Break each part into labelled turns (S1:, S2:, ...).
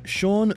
S1: Shawn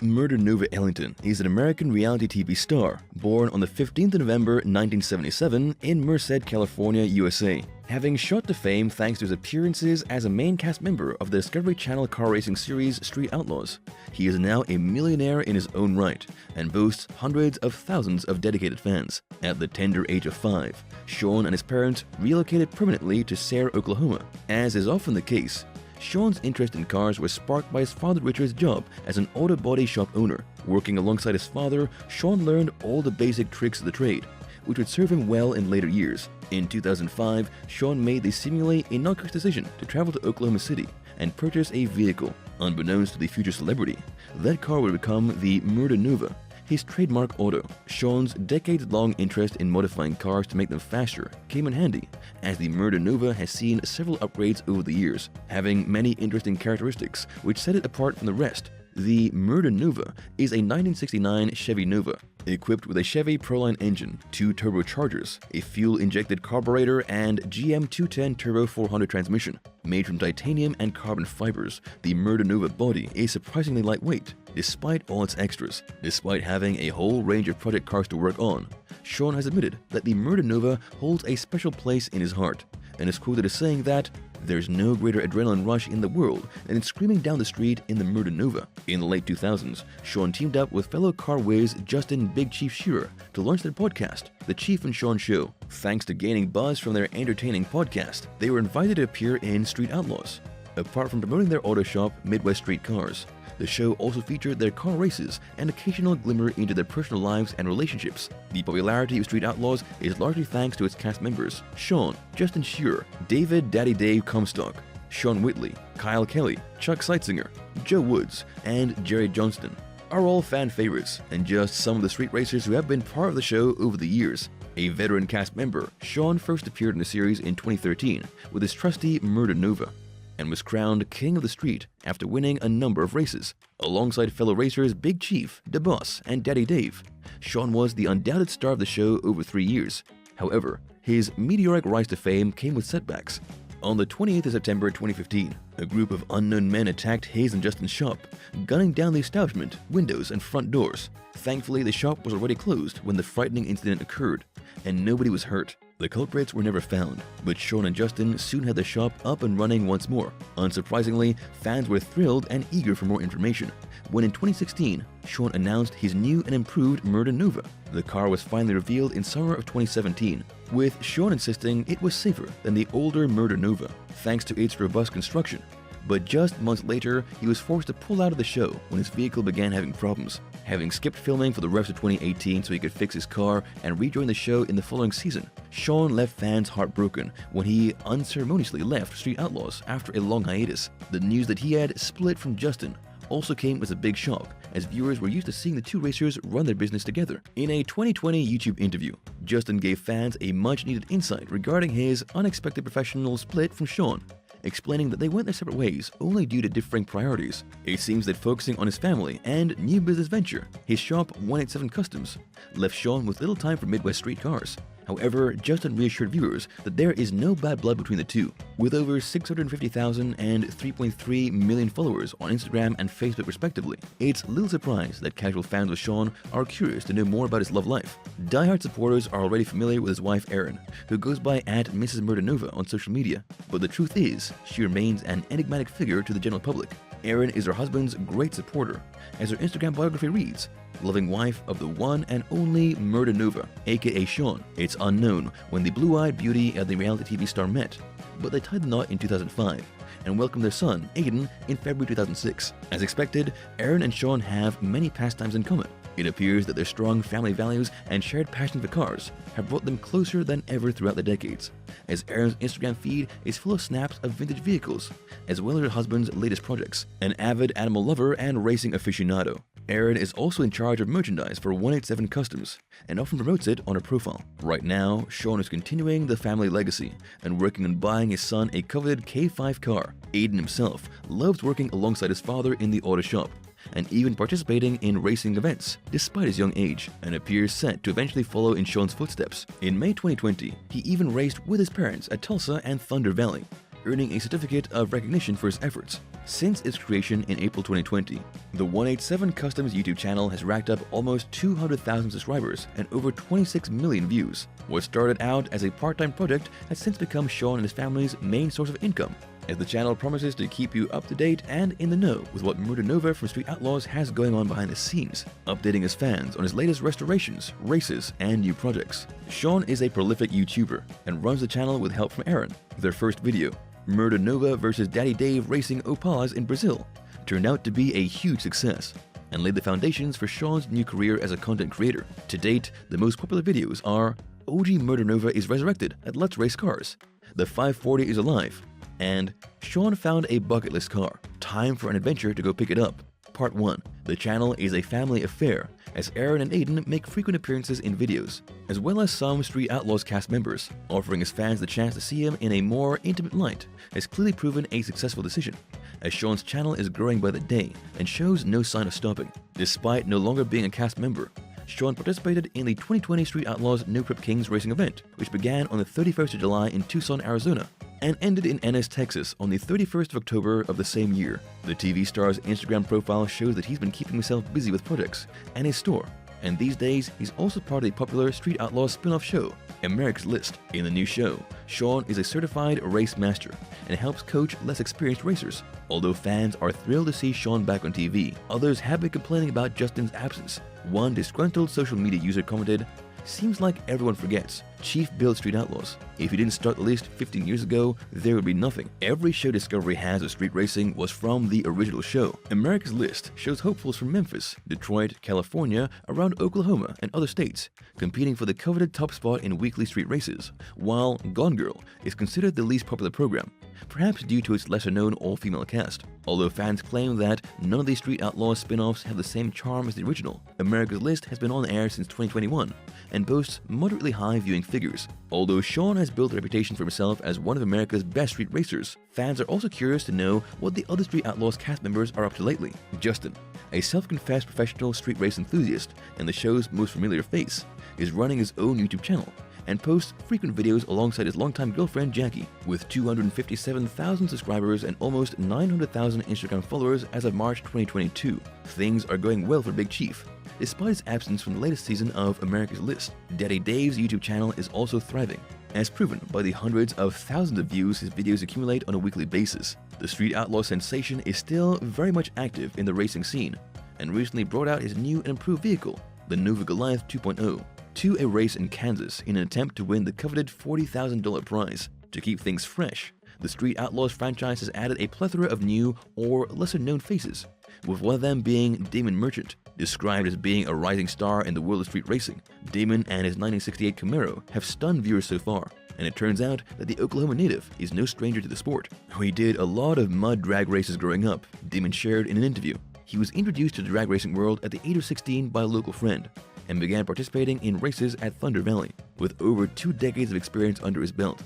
S1: Ellington is an American reality TV star, born on the 15th of November 1977 in Merced, California, USA. Having shot to fame thanks to his appearances as a main cast member of the Discovery Channel car racing series Street Outlaws, he is now a millionaire in his own right and boasts hundreds of thousands of dedicated fans. At the tender age of 5, Shawn and his parents relocated permanently to Sayre, Oklahoma. As is often the case, Shawn's interest in cars was sparked by his father Richard's job as an auto body shop owner. Working alongside his father, Shawn learned all the basic tricks of the trade, which would serve him well in later years. In 2005, Shawn made the seemingly innocuous decision to travel to Oklahoma City and purchase a vehicle. Unbeknownst to the future celebrity, that car would become the Merced, his trademark auto. Shawn's decades-long interest in modifying cars to make them faster came in handy, as the Merced has seen several upgrades over the years, having many interesting characteristics which set it apart from the rest. The Merced is a 1969 Chevy Nova, equipped with a Chevy Proline engine, 2 turbochargers, a fuel-injected carburetor, and GM 210 Turbo 400 transmission. Made from titanium and carbon fibers, the Merced body is surprisingly lightweight, despite all its extras. Despite having a whole range of project cars to work on, Shawn has admitted that the Merced holds a special place in his heart, and is quoted as saying that there's no greater adrenaline rush in the world than screaming down the street in the Merced. In the late 2000s, Shawn teamed up with fellow car whiz Justin Big Chief Shearer to launch their podcast, The Chief and Shawn Show. Thanks to gaining buzz from their entertaining podcast, they were invited to appear in Street Outlaws. Apart from promoting their auto shop, Midwest Street Cars, the show also featured their car races and occasional glimmer into their personal lives and relationships. The popularity of Street Outlaws is largely thanks to its cast members: Shawn, Justin Shearer, David Daddy Dave Comstock, Sean Whitley, Kyle Kelly, Chuck Seitzinger, Joe Woods, and Jerry Johnston are all fan favorites and just some of the street racers who have been part of the show over the years. A veteran cast member, Shawn first appeared in the series in 2013 with his trusty Merced and was crowned King of the Street after winning a number of races. Alongside fellow racers Big Chief, Da Boss, and Daddy Dave, Shawn was the undoubted star of the show over 3 years. However, his meteoric rise to fame came with setbacks. On the 28th of September 2015, a group of unknown men attacked his and Justin's shop, gunning down the establishment, windows, and front doors. Thankfully, the shop was already closed when the frightening incident occurred, and nobody was hurt. The culprits were never found, but Shawn and Justin soon had the shop up and running once more. Unsurprisingly, fans were thrilled and eager for more information, when in 2016, Shawn announced his new and improved Merced. The car was finally revealed in summer of 2017, with Shawn insisting it was safer than the older Merced, thanks to its robust construction. But just months later, he was forced to pull out of the show when his vehicle began having problems. Having skipped filming for the rest of 2018 so he could fix his car and rejoin the show in the following season, Shawn left fans heartbroken when he unceremoniously left Street Outlaws after a long hiatus. The news that he had split from Justin also came as a big shock, as viewers were used to seeing the two racers run their business together. In a 2020 YouTube interview, Justin gave fans a much-needed insight regarding his unexpected professional split from Shawn, explaining that they went their separate ways only due to differing priorities. It seems that focusing on his family and new business venture, his shop 187 Customs, left Shawn with little time for Midwest Street Cars. However, Justin reassured viewers that there is no bad blood between the two. With over 650,000 and 3.3 million followers on Instagram and Facebook respectively, it's little surprise that casual fans of Shawn are curious to know more about his love life. Die-hard supporters are already familiar with his wife Erin, who goes by @Mrs. Merced on social media, but the truth is, she remains an enigmatic figure to the general public. Erin is her husband's great supporter, as her Instagram biography reads, loving wife of the one and only Merced, aka Shawn. It's unknown when the blue-eyed beauty and the reality TV star met, but they tied the knot in 2005 and welcomed their son, Aiden, in February 2006. As expected, Erin and Shawn have many pastimes in common. It appears that their strong family values and shared passion for cars have brought them closer than ever throughout the decades, as Erin's Instagram feed is full of snaps of vintage vehicles, as well as her husband's latest projects. An avid animal lover and racing aficionado, Erin is also in charge of merchandise for 187 Customs and often promotes it on her profile. Right now, Shawn is continuing the family legacy and working on buying his son a coveted K5 car. Aiden himself loves working alongside his father in the auto shop, and even participating in racing events despite his young age, and appears set to eventually follow in Shawn's footsteps. In May 2020, he even raced with his parents at Tulsa and Thunder Valley, earning a certificate of recognition for his efforts. Since its creation in April 2020, The 187 Customs YouTube channel has racked up almost 200,000 subscribers and over 26 million views. What started out as a part-time project has since become Shawn and his family's main source of income, as the channel promises to keep you up to date and in the know with what Merced from Street Outlaws has going on behind the scenes, updating his fans on his latest restorations, races, and new projects. Shawn is a prolific YouTuber and runs the channel with help from Aaron. Their first video, Merced vs Daddy Dave Racing Opals in Brazil, turned out to be a huge success and laid the foundations for Shawn's new career as a content creator. To date, the most popular videos are OG Merced is resurrected at Let's Race Cars, the 540 is alive, and Shawn found a bucket list car. Time for an adventure to go pick it up. Part 1. The channel is a family affair, as Aaron and Aiden make frequent appearances in videos, as well as some Street Outlaws cast members. Offering his fans the chance to see him in a more intimate light has clearly proven a successful decision, as Shawn's channel is growing by the day and shows no sign of stopping. Despite no longer being a cast member, Shawn participated in the 2020 Street Outlaws No Prep Kings racing event, which began on the 31st of July in Tucson, Arizona, and ended in Ennis, Texas on the 31st of October of the same year. The TV star's Instagram profile shows that he's been keeping himself busy with projects and his store, and these days he's also part of the popular Street Outlaws spin-off show, Merced. In the new show, Shawn is a certified race master and helps coach less experienced racers. Although fans are thrilled to see Shawn back on TV, others have been complaining about Justin's absence. One disgruntled social media user commented, "Seems like everyone forgets. Chief built Street Outlaws. If he didn't start the list 15 years ago, there would be nothing. Every show Discovery has of street racing was from the original show." America's List shows hopefuls from Memphis, Detroit, California, around Oklahoma, and other states, competing for the coveted top spot in weekly street races, while Gone Girl is considered the least popular program, perhaps due to its lesser-known all-female cast. Although fans claim that none of these Street Outlaws spin-offs have the same charm as the original, America's List has been on air since 2021 and boasts moderately high viewing figures. Although Shawn has built a reputation for himself as one of America's best street racers, fans are also curious to know what the other Street Outlaws cast members are up to lately. Justin, a self-confessed professional street race enthusiast and the show's most familiar face, is running his own YouTube channel and posts frequent videos alongside his longtime girlfriend Jackie. With 257,000 subscribers and almost 900,000 Instagram followers as of March 2022, things are going well for Big Chief. Despite his absence from the latest season of America's List, Daddy Dave's YouTube channel is also thriving, as proven by the hundreds of thousands of views his videos accumulate on a weekly basis. The Street Outlaw sensation is still very much active in the racing scene, and recently brought out his new and improved vehicle, the Nova Goliath 2.0, to a race in Kansas in an attempt to win the coveted $40,000 prize. To keep things fresh, the Street Outlaws franchise has added a plethora of new or lesser-known faces, with one of them being Damon Merchant. Described as being a rising star in the world of street racing, Damon and his 1968 Camaro have stunned viewers so far, and it turns out that the Oklahoma native is no stranger to the sport. We did a lot of mud drag races growing up, Damon shared in an interview. He was introduced to the drag racing world at the age of 16 by a local friend, and began participating in races at Thunder Valley. With over 2 decades of experience under his belt,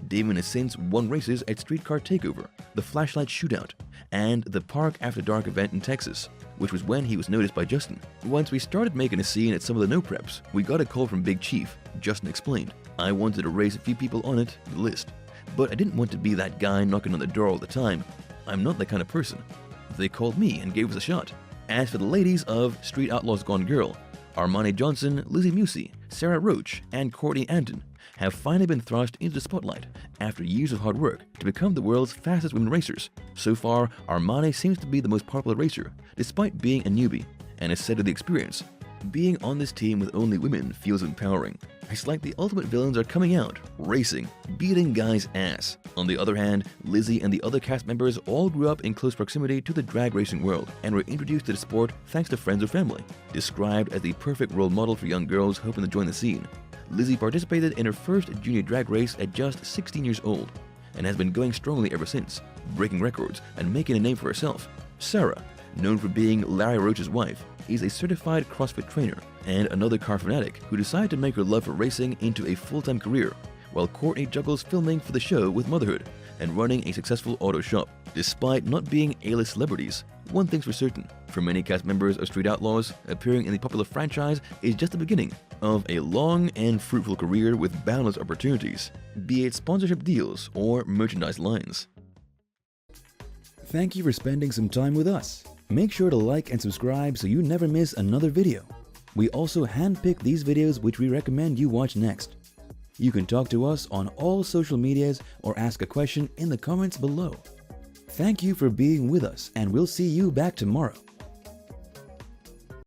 S1: Damon has since won races at Streetcar Takeover, the Flashlight Shootout, and the Park After Dark event in Texas, which was when he was noticed by Justin. Once we started making a scene at some of the no preps, we got a call from Big Chief, Justin explained. I wanted to raise a few people on it, the list, but I didn't want to be that guy knocking on the door all the time. I'm not that kind of person. They called me and gave us a shot. As for the ladies of Street Outlaws Gone Girl, Armani Johnson, Lizzie Musey, Sarah Roach, and Courtney Anton have finally been thrust into the spotlight after years of hard work to become the world's fastest women racers. So far, Armani seems to be the most popular racer, despite being a newbie, and has said of the experience, "Being on this team with only women feels empowering. It's like the ultimate villains are coming out, racing, beating guys' ass." On the other hand, Lizzie and the other cast members all grew up in close proximity to the drag racing world and were introduced to the sport thanks to friends or family. Described as the perfect role model for young girls hoping to join the scene, Lizzie participated in her first junior drag race at just 16 years old and has been going strongly ever since, breaking records and making a name for herself. Sarah, known for being Larry Roach's wife, is a certified CrossFit trainer and another car fanatic who decided to make her love for racing into a full-time career, while Courtney juggles filming for the show with motherhood and running a successful auto shop. Despite not being A-list celebrities, one thing's for certain, for many cast members of Street Outlaws, appearing in the popular franchise is just the beginning of a long and fruitful career with boundless opportunities, be it sponsorship deals or merchandise lines.
S2: Thank you for spending some time with us.
S1: Make sure to like and subscribe so you never miss another video. We also handpick these videos which we recommend you watch next. You can talk to us on all social medias or ask a question in the comments below. Thank you for being with us, and we'll see you back tomorrow.